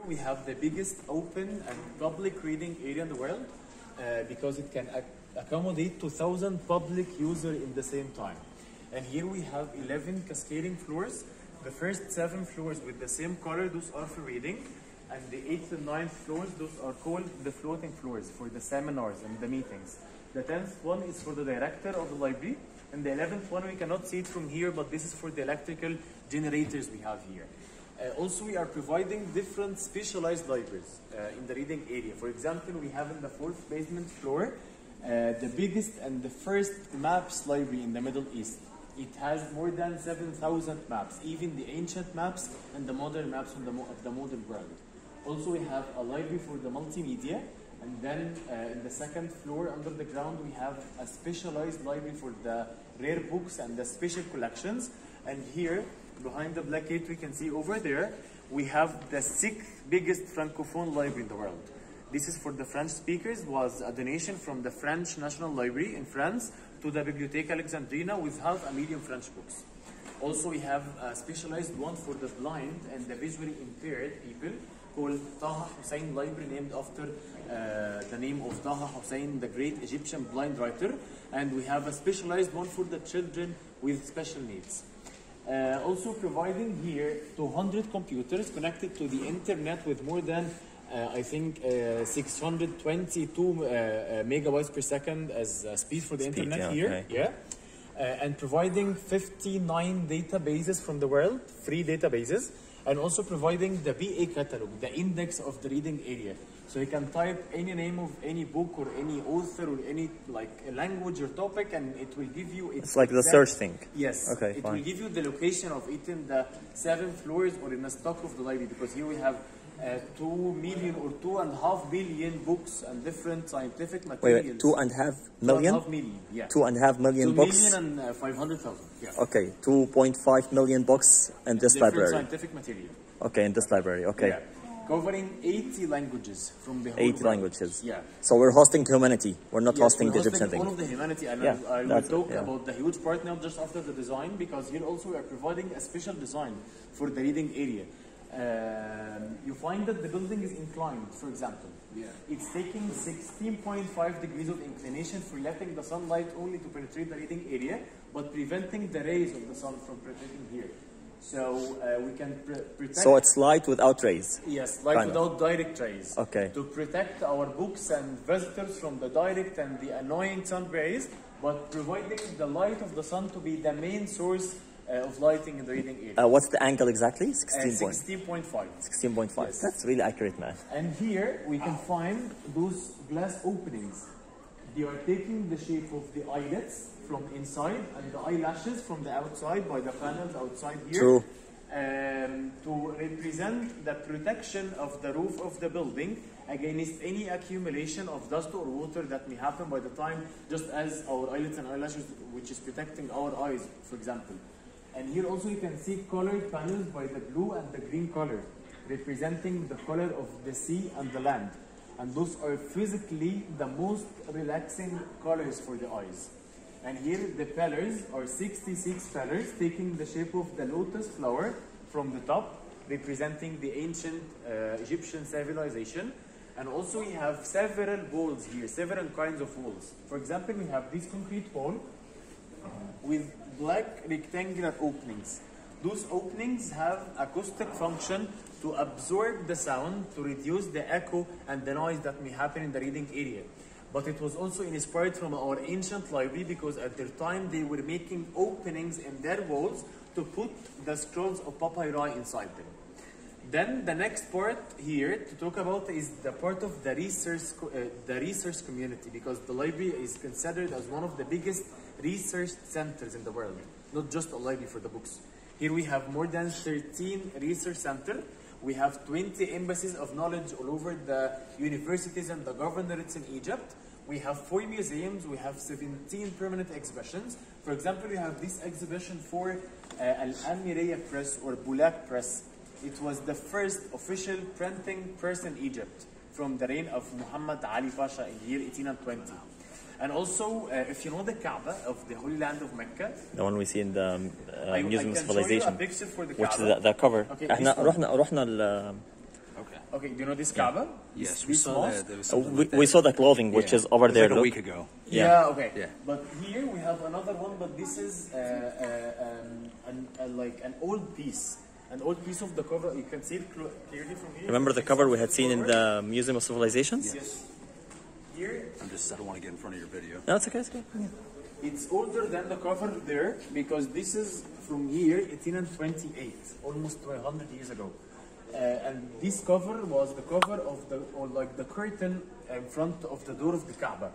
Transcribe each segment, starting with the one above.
we have the biggest open and public reading area in the world because it can accommodate 2,000 public users in the same time. And here we have 11 cascading floors. The first 7 floors with the same color, those are for reading. And the 8th and 9th floors, those are called the floating floors for the seminars and the meetings. The 10th one is for the director of the library. And the 11th one, we cannot see it from here, but this is for the electrical generators we have here. Also, we are providing different specialized libraries in the reading area. For example, we have in the 4th basement floor, the biggest and the first maps library in the Middle East. It has more than 7,000 maps, even the ancient maps and the modern maps of the modern world. Also, we have a library for the multimedia, and then in the 2nd floor under the ground, we have a specialized library for the rare books and the special collections. And here, behind the black gate, we can see over there, we have the 6th biggest Francophone library in the world. This is for the French speakers, was a donation from the French National Library in France to the Bibliothèque Alexandria with 500,000 French books. Also, we have a specialized one for the blind and the visually impaired people called Taha Hussein Library, named after the name of Taha Hussein, the great Egyptian blind writer. And we have a specialized one for the children with special needs. Also providing here 200 computers connected to the internet with more than I think 622 megabytes per second as speed for the internet here. Okay. Yeah. And providing 59 databases from the world, free databases, and also providing the BA catalog, the index of the reading area. So you can type any name of any book or any author or any language or topic, and it will give you. It's like the search thing. Yes. Okay. It will give you the location of it in the 7 floors or in the stock of the library, because here we have 2 million or 2.5 billion books and different scientific materials. Wait, 2.5 million? 2.5 million, yeah. 2.5 million books? 2 million and 500,000, yeah. Okay, 2.5 million books in this different library. Scientific material. Okay, in this library, okay. Yeah. Covering 80 languages from the whole 80 world. languages. Yeah. So we're hosting humanity. We're not Yes, hosting we're the Egyptian thing. all of the humanity, and Yeah, I will talk yeah. about the huge part now just after the design, because here also we are providing a special design for the reading area. You find that the building is inclined, for example. Yeah. It's taking 16.5 degrees of inclination for letting the sunlight only to penetrate the reading area, but preventing the rays of the sun from penetrating here. So we can protect... So it's light without rays? Yes, light without direct rays. Okay. To protect our books and visitors from the direct and the annoying sun rays, but providing the light of the sun to be the main source of lighting in the reading area. What's the angle exactly? 16.5. 16.5. Yes. That's really accurate, man. And here we can find those glass openings. They are taking the shape of the eyelids from inside and the eyelashes from the outside by the panels outside here. True. To represent the protection of the roof of the building against any accumulation of dust or water that may happen by the time, just as our eyelids and eyelashes, which is protecting our eyes, for example. And here also you can see colored panels by the blue and the green color, representing the color of the sea and the land. And those are physically the most relaxing colors for the eyes. And here the pillars are 66 pillars, taking the shape of the lotus flower from the top, representing the ancient Egyptian civilization. And also we have several walls here, several kinds of walls. For example, we have this concrete wall with black rectangular openings. Those openings have acoustic function to absorb the sound, to reduce the echo and the noise that may happen in the reading area. But it was also inspired from our ancient library, because at their time they were making openings in their walls to put the scrolls of papyri inside them. Then the next part here to talk about is the part of the research community, because the library is considered as one of the biggest research centers in the world, not just a library for the books. Here we have more than 13 research centers. We have 20 embassies of knowledge all over the universities and the governorates in Egypt. We have 4 museums. We have 17 permanent exhibitions. For example, we have this exhibition for Al-Amiriya Press or Bulak Press. It was the first official printing press in Egypt from the reign of Muhammad Ali Pasha in the year 1820. And also, if you know the Kaaba of the Holy Land of Mecca, the one we see in the Museum of I can Civilization, show you a picture for the which Kaaba. is the cover. Okay, احنا رحنا Okay. Okay, do you know this Kaaba? Yes, we This saw mosque? that. There was something We, like we that. saw the clothing, which Yeah. is over It was there. like a Look. week ago. Yeah. Okay. Yeah. But here we have another one, but this is like an old piece. An old piece of the cover. You can see it clearly from here. Remember the cover we had seen in the Museum of Civilizations? Yes. Here, I don't want to get in front of your video. No, it's okay. It's okay. Yeah. it's older than the cover there because this is from year 1828, almost 100 years ago. And this cover was the cover of the curtain in front of the door of the Kaaba.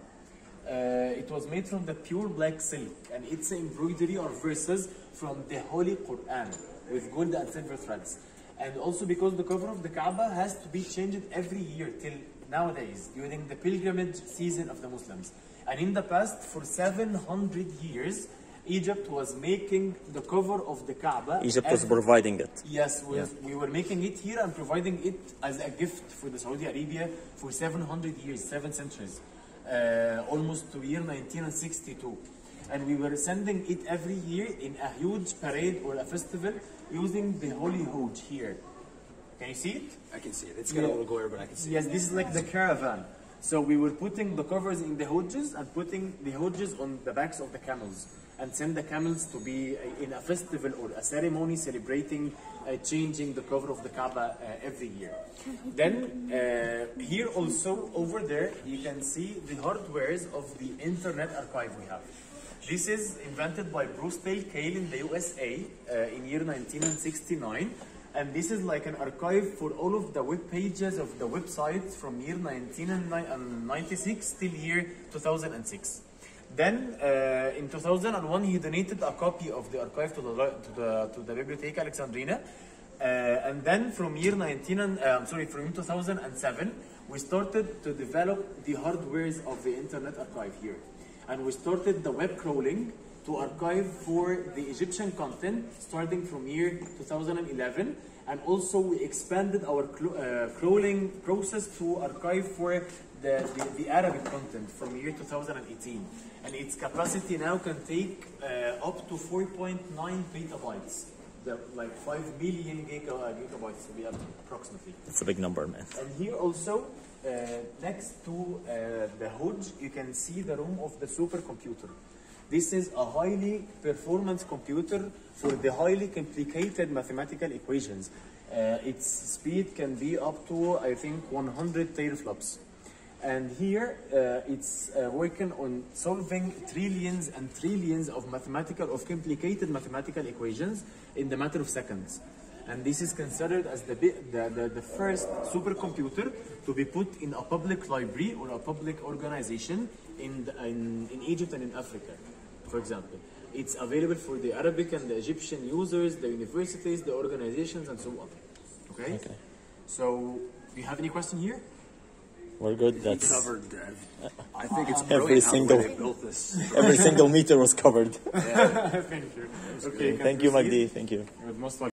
It was made from the pure black silk, and it's an embroidery or verses from the Holy Quran with gold and silver threads. And also because the cover of the Kaaba has to be changed every year till nowadays during the pilgrimage season of the Muslims. And in the past, for 700 years, Egypt was making the cover of the Kaaba. Egypt was providing it. Yes, we were making it here and providing it as a gift for the Saudi Arabia for 700 years, 7 centuries, almost to year 1962. And we were sending it every year in a huge parade or a festival using the Holy Hajj here. Can you see it? I can see it. It's got a little glare, but I can see Yes, it. this is like the caravan. So we were putting the covers in the hodges and putting the hodges on the backs of the camels and send the camels to be in a festival or a ceremony celebrating changing the cover of the Kaaba every year. Then here also over there you can see the hardwares of the Internet Archive we have. This is invented by Bruce Cale in the USA in year 1969. And this is like an archive for all of the web pages of the websites from year 1996 till year 2006. Then in 2001 he donated a copy of the archive to the Bibliotheca Alexandria. And then from year 2007 we started to develop the hardwares of the Internet Archive here. And we started the web crawling to archive for the Egyptian content starting from year 2011, and also we expanded our crawling process to archive for the Arabic content from year 2018, and its capacity now can take up to 4.9 petabytes, like 5 million gigabytes to be approximately. It's a big number, man. And here also, next to the Hajj, you can see the room of the supercomputer. This is a highly performance computer for the highly complicated mathematical equations. Its speed can be up to, I think, 100 teraflops. And here it's working on solving trillions and trillions of complicated mathematical equations in the matter of seconds. And this is considered as the first supercomputer to be put in a public library or a public organization in Egypt and in Africa, for example. It's available for the Arabic and the Egyptian users, the universities, the organizations, and so on. Okay? Okay. So, do you have any question here? We're good. He That's covered. I think it's Every brilliant how the way single- they built this. every single meter was covered. Thank you. Okay, Thank you, Magdi. Thank you. You're most welcome.